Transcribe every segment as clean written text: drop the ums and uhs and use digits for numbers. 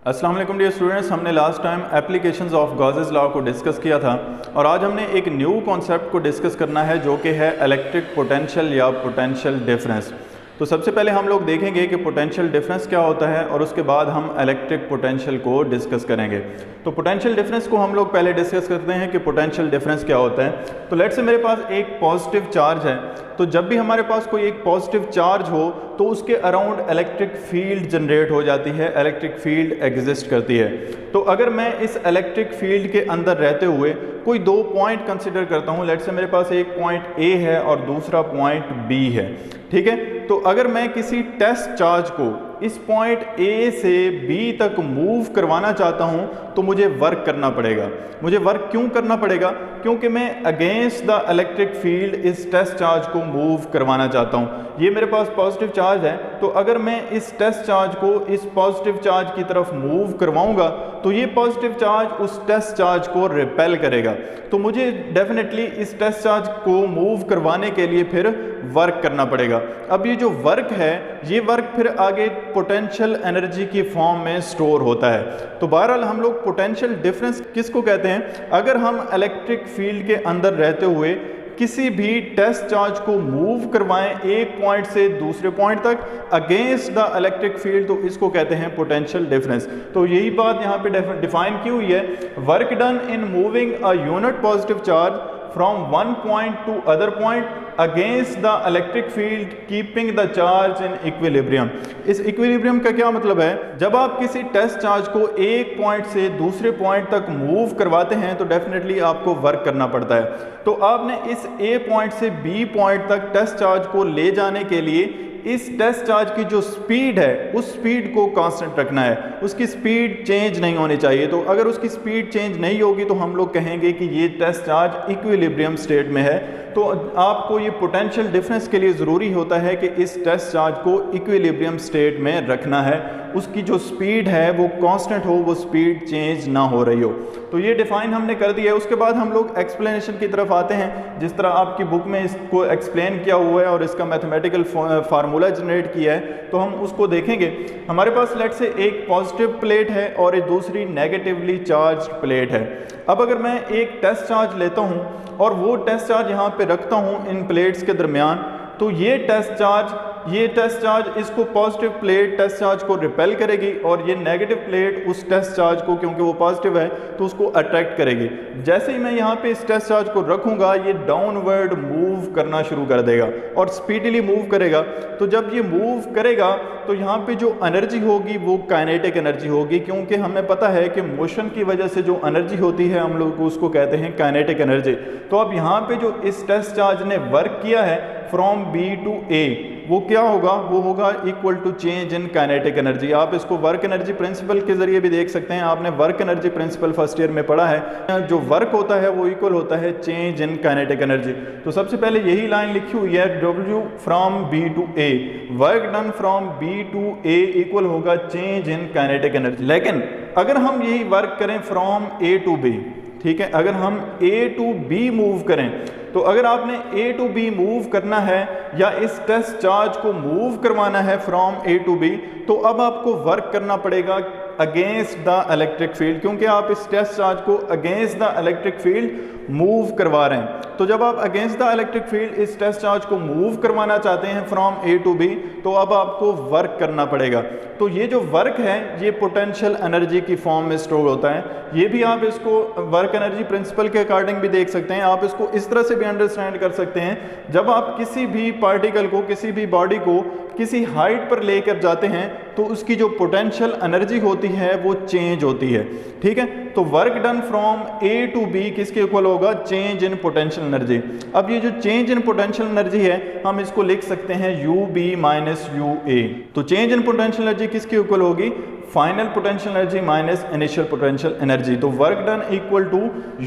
अस्सलाम वालेकुम dear students, हमने last time applications of Gauss's law को डिस्कस किया था और आज हमने एक न्यू कॉन्सेप्ट को डिस्कस करना है जो कि है इलेक्ट्रिक पोटेंशियल या पोटेंशियल डिफरेंस। तो सबसे पहले हम लोग देखेंगे कि पोटेंशियल डिफरेंस क्या होता है और उसके बाद हम इलेक्ट्रिक पोटेंशियल को डिस्कस करेंगे। तो पोटेंशियल डिफरेंस को हम लोग पहले डिस्कस करते हैं कि पोटेंशियल डिफरेंस क्या होता है। तो लेट्स से मेरे पास एक पॉजिटिव चार्ज है, तो जब भी हमारे पास कोई एक पॉजिटिव चार्ज हो तो उसके अराउंड इलेक्ट्रिक फील्ड जनरेट हो जाती है, इलेक्ट्रिक फील्ड एग्जिस्ट करती है। तो अगर मैं इस इलेक्ट्रिक फील्ड के अंदर रहते हुए कोई दो पॉइंट कंसिडर करता हूँ, लेट्स से मेरे पास एक पॉइंट ए है और दूसरा पॉइंट बी है, ठीक है। तो अगर मैं किसी टेस्ट चार्ज को इस पॉइंट ए से बी तक मूव करवाना चाहता हूं तो मुझे वर्क करना पड़ेगा। मुझे वर्क क्यों करना पड़ेगा? क्योंकि मैं अगेंस्ट द इलेक्ट्रिक फील्ड इस टेस्ट चार्ज को मूव करवाना चाहता हूं। ये मेरे पास पॉजिटिव चार्ज है, तो अगर मैं इस टेस्ट चार्ज को इस पॉजिटिव चार्ज की तरफ मूव करवाऊंगा तो ये पॉजिटिव चार्ज उस टेस्ट चार्ज को रिपेल करेगा। तो मुझे डेफिनेटली इस टेस्ट चार्ज को मूव करवाने के लिए फिर वर्क करना पड़ेगा। अब ये जो वर्क है, ये वर्क फिर आगे पोटेंशियल एनर्जी की फॉर्म में स्टोर होता है। तो बहरहाल हम लोग पोटेंशियल डिफरेंस किसको कहते हैं? अगर हम इलेक्ट्रिक फील्ड के अंदर रहते हुए किसी भी टेस्ट चार्ज को मूव करवाएं एक पॉइंट से दूसरे पॉइंट तक अगेंस्ट द इलेक्ट्रिक फील्ड, तो इसको कहते हैं पोटेंशियल डिफरेंस। तो यही बात यहाँ पे डिफाइन की हुई है, work done in moving a unit positive charge from one point to other point against the electric field keeping the charge in equilibrium। इस इक्विलिब्रियम का क्या मतलब है? जब आप किसी टेस्ट चार्ज को एक पॉइंट से दूसरे पॉइंट तक मूव करवाते हैं तो डेफिनेटली आपको वर्क करना पड़ता है। तो आपने इस ए पॉइंट से बी पॉइंट तक टेस्ट चार्ज को ले जाने के लिए इस टेस्ट चार्ज की जो स्पीड है उस स्पीड को कांस्टेंट रखना है, उसकी स्पीड चेंज नहीं होनी चाहिए। तो अगर उसकी स्पीड चेंज नहीं होगी तो हम लोग कहेंगे कि ये टेस्ट चार्ज इक्विलिब्रियम स्टेट में है। तो आपको ये पोटेंशियल डिफरेंस के लिए ज़रूरी होता है कि इस टेस्ट चार्ज को इक्विलिब्रियम स्टेट में रखना है, उसकी जो स्पीड है वो कांस्टेंट हो, वो स्पीड चेंज ना हो रही हो। तो ये डिफाइन हमने कर दिया है। उसके बाद हम लोग एक्सप्लेनेशन की तरफ आते हैं। जिस तरह आपकी बुक में इसको एक्सप्लेन किया हुआ है और इसका मैथमेटिकल फार्मूला जनरेट किया है तो हम उसको देखेंगे। हमारे पास लेट से एक पॉजिटिव प्लेट है और एक दूसरी नेगेटिवली चार्ज्ड प्लेट है। अब अगर मैं एक टेस्ट चार्ज लेता हूँ और वो टेस्ट चार्ज यहाँ पे रखता हूँ इन प्लेट्स के दरमियान, तो ये टेस्ट चार्ज इसको पॉजिटिव प्लेट टेस्ट चार्ज को रिपेल करेगी और ये नेगेटिव प्लेट उस टेस्ट चार्ज को, क्योंकि वो पॉजिटिव है तो उसको अट्रैक्ट करेगी। जैसे ही मैं यहाँ पे इस टेस्ट चार्ज को रखूँगा ये डाउनवर्ड मूव करना शुरू कर देगा और स्पीडली मूव करेगा। तो जब ये मूव करेगा तो यहाँ पे जो एनर्जी होगी वो काइनेटिक एनर्जी होगी, क्योंकि हमें पता है कि मोशन की वजह से जो एनर्जी होती है हम लोग उसको कहते हैं काइनेटिक एनर्जी। तो अब यहाँ पे जो इस टेस्ट चार्ज ने वर्क किया है फ्रॉम बी टू ए, वो क्या होगा? वो होगा equal to change in kinetic energy. आप इसको वर्क एनर्जी प्रिंसिपल के जरिए भी देख सकते हैं। आपने work energy principal first year में पढ़ा है। जो वर्क होता है वो इक्वल होता है चेंज इन काइनेटिक एनर्जी। तो सबसे पहले यही लाइन लिखी हुई है, W from b to a, work done from b to a equal होगा चेंज इन काइनेटिक एनर्जी। लेकिन अगर हम यही वर्क करें फ्रॉम ए टू बी, ठीक है, अगर हम ए टू बी मूव करें, तो अगर आपने ए टू बी मूव करना है या इस टेस्ट चार्ज को मूव करवाना है फ्रॉम ए टू बी, तो अब आपको वर्क करना पड़ेगा अगेंस्ट द इलेक्ट्रिक फील्ड, क्योंकि आप इस टेस्ट चार्ज को against the electric field move करवा रहे हैं। तो जब आप अगेंस्ट द इलेक्ट्रिक फील्ड इस टेस्ट चार्ज को मूव करवाना चाहते हैं फ्रॉम ए टू बी, तो अब आपको वर्क करना पड़ेगा। तो ये जो वर्क है ये पोटेंशियल एनर्जी की फॉर्म में स्टोर होता है। ये भी आप इसको वर्क एनर्जी प्रिंसिपल के अकॉर्डिंग भी देख सकते हैं। आप इसको इस तरह से भी अंडरस्टैंड कर सकते हैं, जब आप किसी भी पार्टिकल को, किसी भी बॉडी को किसी हाइट पर लेकर जाते हैं तो उसकी जो पोटेंशियल एनर्जी होती है वो चेंज होती है, ठीक है। तो work done from a to b किसके इक्वल होगा? Change in potential energy. अब ये जो चेंज इन पोटेंशियल एनर्जी है हम इसको लिख सकते हैं UB माइनस UA। तो चेंज इन पोटेंशियल एनर्जी किसके इक्वल होगी? Final potential energy minus initial potential energy. तो work done equal to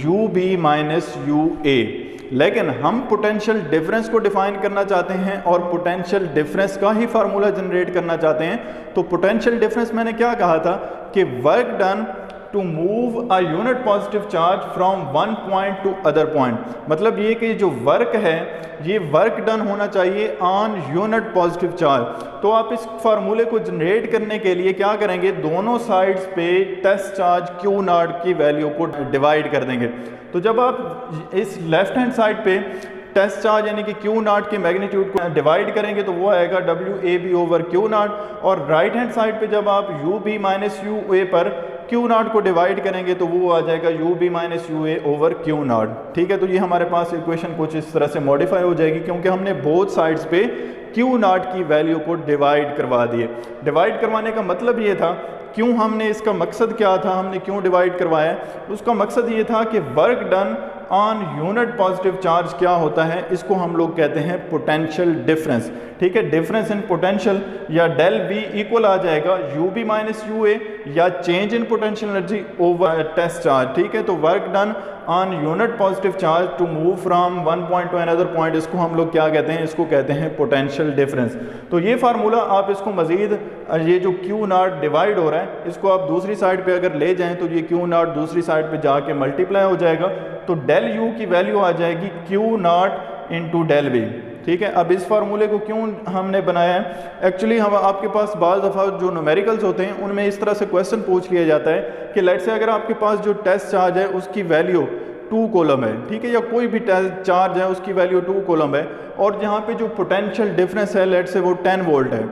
UB minus UA। लेकिन हम पोटेंशियल डिफरेंस को डिफाइन करना चाहते हैं और पोटेंशियल डिफरेंस का ही फार्मूला जनरेट करना चाहते हैं। तो पोटेंशियल डिफरेंस मैंने क्या कहा था कि work done to move a unit positive charge from one point to other point. मतलब ये कि जो वर्क है ये वर्क डन होना चाहिए ऑन यूनिट पॉजिटिव चार्ज। तो आप इस फार्मूले को जनरेट करने के लिए क्या करेंगे, दोनों साइड्स पे टेस्ट चार्ज क्यू नॉट की वैल्यू को डिवाइड कर देंगे। तो जब आप इस लेफ्ट हैंड साइड पे टेस्ट चार्ज यानी कि क्यू नॉट के मैग्नीट्यूड को डिवाइड करेंगे तो वो आएगा WAB ओवर क्यू नॉट, और राइट हैंड साइड पे जब आप UB माइनस UA पर क्यू नॉट को डिवाइड करेंगे तो वो आ जाएगा UB minus UA over Q not. ठीक है, तो ये हमारे पास इक्वेशन कुछ इस तरह से मॉडिफाई हो जाएगी क्योंकि हमने बोथ साइड्स पे क्यू नॉट की वैल्यू को डिवाइड करवा दिए। डिवाइड करवाने का मतलब ये था, क्यों हमने इसका मकसद क्या था, हमने क्यों डिवाइड करवाया, उसका मकसद ये था कि work done on unit positive charge क्या होता है, इसको हम लोग कहते हैं पोटेंशियल डिफरेंस। ठीक है, डिफरेंस इन पोटेंशियल या डेल V इक्वल आ जाएगा UB माइनस UA या change in potential energy over test charge. ठीक है, तो work done on unit positive charge to move from one point to another point, इसको हम लोग क्या कहते हैं, इसको कहते हैं पोटेंशियल डिफरेंस। तो ये फार्मूला आप इसको मजीद ये जो क्यू नॉट डिवाइड हो रहा है इसको आप दूसरी साइड पे अगर ले जाएं तो ये क्यू नॉट दूसरी साइड पे जाके मल्टीप्लाई हो जाएगा, तो डेल U की वैल्यू आ जाएगी q nought into del V। ठीक है, अब इस फार्मूले को क्यों हमने बनाया है, एक्चुअली हम आपके पास बाज़ दफ़ा जो न्यूमेरिकल्स होते हैं उनमें इस तरह से क्वेश्चन पूछ लिया जाता है कि लेट से अगर आपके पास जो टेस्ट चार्ज है उसकी वैल्यू 2 कॉलम है, ठीक है, या कोई भी टेस्ट चार्ज है उसकी वैल्यू 2 कॉलम है, और जहाँ पे जो पोटेंशियल डिफरेंस है लेट से वो 10 वोल्ट है,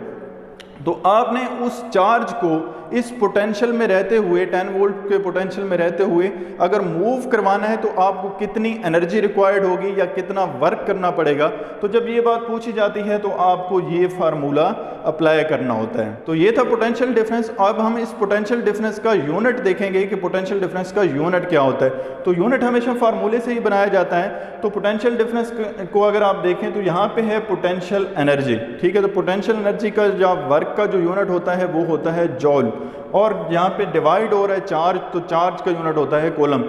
तो आपने उस चार्ज को इस पोटेंशियल में रहते हुए 10 वोल्ट के पोटेंशियल में रहते हुए अगर मूव करवाना है तो आपको कितनी एनर्जी रिक्वायर्ड होगी या कितना वर्क करना पड़ेगा। तो जब ये बात पूछी जाती है तो आपको ये फार्मूला अप्लाई करना होता है। तो ये था पोटेंशियल डिफरेंस। अब हम इस पोटेंशियल डिफरेंस का यूनिट देखेंगे कि पोटेंशियल डिफरेंस का यूनिट क्या होता है। तो यूनिट हमेशा फार्मूले से ही बनाया जाता है। तो पोटेंशियल डिफरेंस को अगर आप देखें तो यहाँ पे है पोटेंशियल एनर्जी, ठीक है। तो पोटेंशियल एनर्जी का जो वर्क का जो यूनिट होता है वो होता है जॉल, और यहाँ पे डिवाइड हो रहा है चार्ज, तो चार्ज का यूनिट होता है कूलम।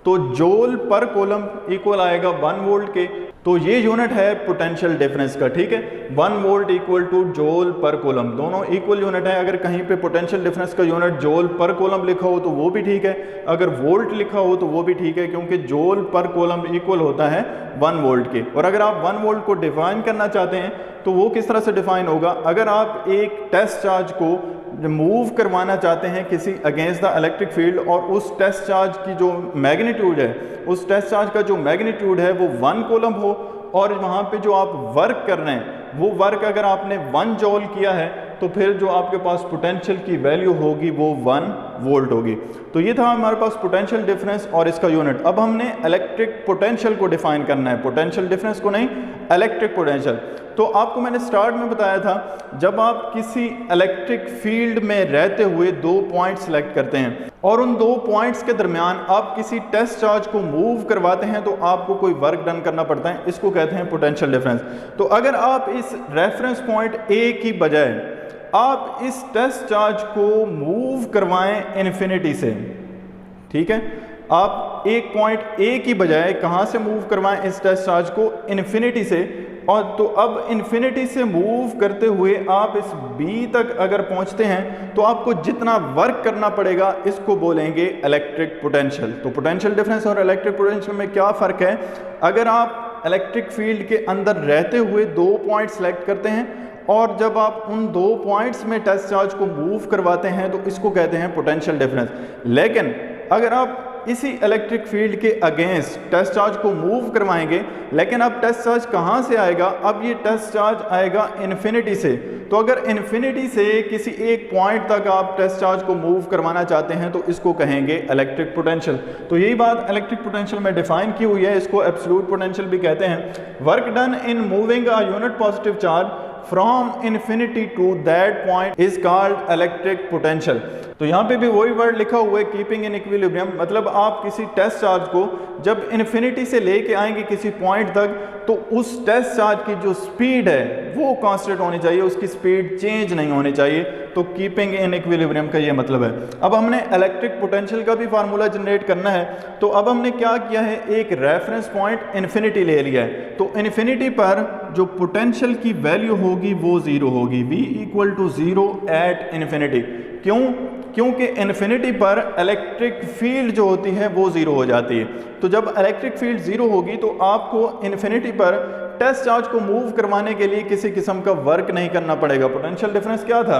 तो जूल पर कूलम इक्वल आएगा 1 वोल्ट के। तो ये यूनिट है पोटेंशियल डिफरेंस का, ठीक है। 1 वोल्ट इक्वल टू जूल पर कूलम, दोनों इक्वल यूनिट है। अगर कहीं पे पोटेंशियल डिफरेंस का यूनिट जूल पर कूलम लिखा हो तो वो भी ठीक है, अगर वोल्ट लिखा हो तो वो भी ठीक है, क्योंकि जूल पर कूलम इक्वल होता है 1 वोल्ट के। और अगर आप 1 वोल्ट को डिफाइन करना चाहते हैं तो वो किस तरह से डिफाइन होगा, अगर आप एक टेस्ट चार्ज को मूव करवाना चाहते हैं किसी अगेंस्ट द इलेक्ट्रिक फील्ड, और उस टेस्ट चार्ज की जो मैग्नीट्यूड है, उस टेस्ट चार्ज का जो मैग्नीट्यूड है वो 1 कूलम हो, और वहाँ पे जो आप वर्क कर रहे हैं वो वर्क अगर आपने 1 जॉल किया है तो फिर जो आपके पास पोटेंशियल की वैल्यू होगी वो 1 वोल्ट होगी। तो ये था हमारे पास पोटेंशियल डिफरेंस और इसका यूनिट। अब हमने इलेक्ट्रिक पोटेंशियल को डिफाइन करना है, पोटेंशियल डिफरेंस को नहीं, इलेक्ट्रिक पोटेंशियल। तो आपको मैंने स्टार्ट में बताया था, जब आप किसी इलेक्ट्रिक फील्ड में रहते हुए 2 पॉइंट सेलेक्ट करते हैं और उन 2 पॉइंट्स के दरमियान आप किसी टेस्ट चार्ज को मूव करवाते हैं तो आपको कोई वर्क डन करना पड़ता है, इसको कहते हैं पोटेंशियल डिफरेंस। तो अगर आप इस रेफरेंस पॉइंट ए की बजाय आप इस टेस्ट चार्ज को मूव करवाएं इन्फिनिटी से, ठीक है, आप एक पॉइंट ए की बजाय कहां से मूव करवाएं इस टेस्ट चार्ज को, इन्फिनिटी से। और तो अब इन्फिनिटी से मूव करते हुए आप इस बी तक अगर पहुंचते हैं तो आपको जितना वर्क करना पड़ेगा इसको बोलेंगे इलेक्ट्रिक पोटेंशियल। तो पोटेंशियल डिफरेंस और इलेक्ट्रिक पोटेंशियल में क्या फ़र्क है, अगर आप इलेक्ट्रिक फील्ड के अंदर रहते हुए 2 पॉइंट सेलेक्ट करते हैं और जब आप उन 2 पॉइंट्स में टेस्ट चार्ज को मूव करवाते हैं तो इसको कहते हैं पोटेंशियल डिफरेंस। लेकिन अगर आप इसी इलेक्ट्रिक फील्ड के अगेंस्ट टेस्ट चार्ज को मूव करवाएंगे, लेकिन अब टेस्ट चार्ज कहाँ से आएगा, अब ये टेस्ट चार्ज आएगा इन्फिनिटी से। तो अगर इन्फिनिटी से किसी एक पॉइंट तक आप टेस्ट चार्ज को मूव करवाना चाहते हैं तो इसको कहेंगे इलेक्ट्रिक पोटेंशियल। तो यही बात इलेक्ट्रिक पोटेंशियल में डिफाइन की हुई है, इसको एब्सोल्यूट पोटेंशियल भी कहते हैं। Work done in moving a unit positive charge from infinity to that point is called electric potential. तो यहाँ पे भी वही वर्ड लिखा हुआ है, कीपिंग इन इक्विलिब्रियम, मतलब आप किसी टेस्ट चार्ज को जब इन्फिनिटी से लेके आएंगे किसी पॉइंट तक तो उस टेस्ट चार्ज की जो स्पीड है वो कांस्टेंट होनी चाहिए, उसकी स्पीड चेंज नहीं होनी चाहिए। तो कीपिंग इन इक्विलिब्रियम का ये मतलब है। अब हमने इलेक्ट्रिक पोटेंशियल का भी फार्मूला जनरेट करना है, तो अब हमने क्या किया है, एक रेफरेंस पॉइंट इन्फिनिटी ले लिया है। तो इन्फिनिटी पर जो पोटेंशियल की वैल्यू होगी वो 0 होगी, V equal to 0 at infinity. क्यों? क्योंकि इन्फिनिटी पर इलेक्ट्रिक फील्ड जो होती है वो ज़ीरो हो जाती है। तो जब इलेक्ट्रिक फील्ड ज़ीरो होगी तो आपको इन्फिनिटी पर टेस्ट चार्ज को मूव करवाने के लिए किसी किस्म का वर्क नहीं करना पड़ेगा। पोटेंशियल डिफरेंस क्या था?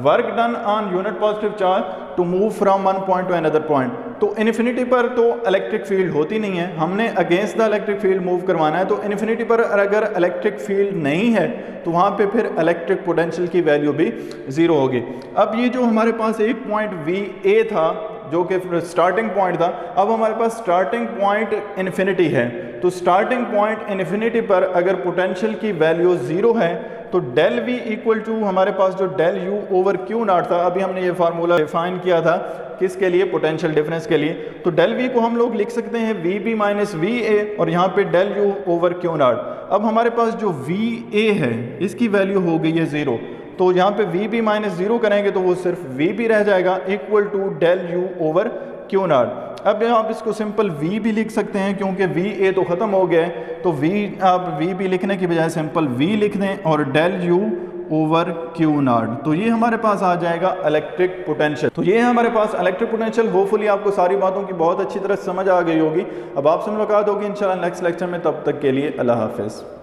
Work done on unit positive charge to move from one point to another point. तो इन्फिनिटी पर तो इलेक्ट्रिक फील्ड होती नहीं है, हमने against the electric field move करवाना है। तो इन्फिनिटी पर अगर इलेक्ट्रिक फील्ड नहीं है तो वहाँ पे फिर इलेक्ट्रिक पोटेंशियल की वैल्यू भी ज़ीरो होगी। अब ये जो हमारे पास एक पॉइंट VA था जो कि स्टार्टिंग पॉइंट था, अब हमारे पास स्टार्टिंग पॉइंट इन्फिनिटी है। तो स्टार्टिंग पॉइंट इन्फिनिटी पर अगर पोटेंशियल की वैल्यू ज़ीरो है तो डेल V इक्वल टू हमारे पास जो del U over Q nought था, अभी हमने ये फार्मूला डिफाइन किया था किसके लिए? पोटेंशियल डिफरेंस के लिए। तो डेल V को हम लोग लिख सकते हैं VB माइनस VA और यहाँ पे del U over Q nought. अब हमारे पास जो VA है इसकी वैल्यू हो गई है ज़ीरो, तो यहाँ पे VB माइनस ज़ीरो करेंगे तो वो सिर्फ VB रह जाएगा equal to del U over Q nought. अब आप इसको सिंपल V भी लिख सकते हैं क्योंकि VA तो ख़त्म हो गया है, तो आप VB लिखने की बजाय सिंपल V लिख दें और del U over Q nought. तो ये हमारे पास आ जाएगा इलेक्ट्रिक पोटेंशियल। तो ये है हमारे पास इलेक्ट्रिक पोटेंशियल। होपफुली आपको सारी बातों की बहुत अच्छी तरह समझ आ गई होगी। अब आपसे मुलाकात होगी इंशाल्लाह नेक्स्ट लेक्चर में, तब तक के लिए अल्लाह हाफिज़।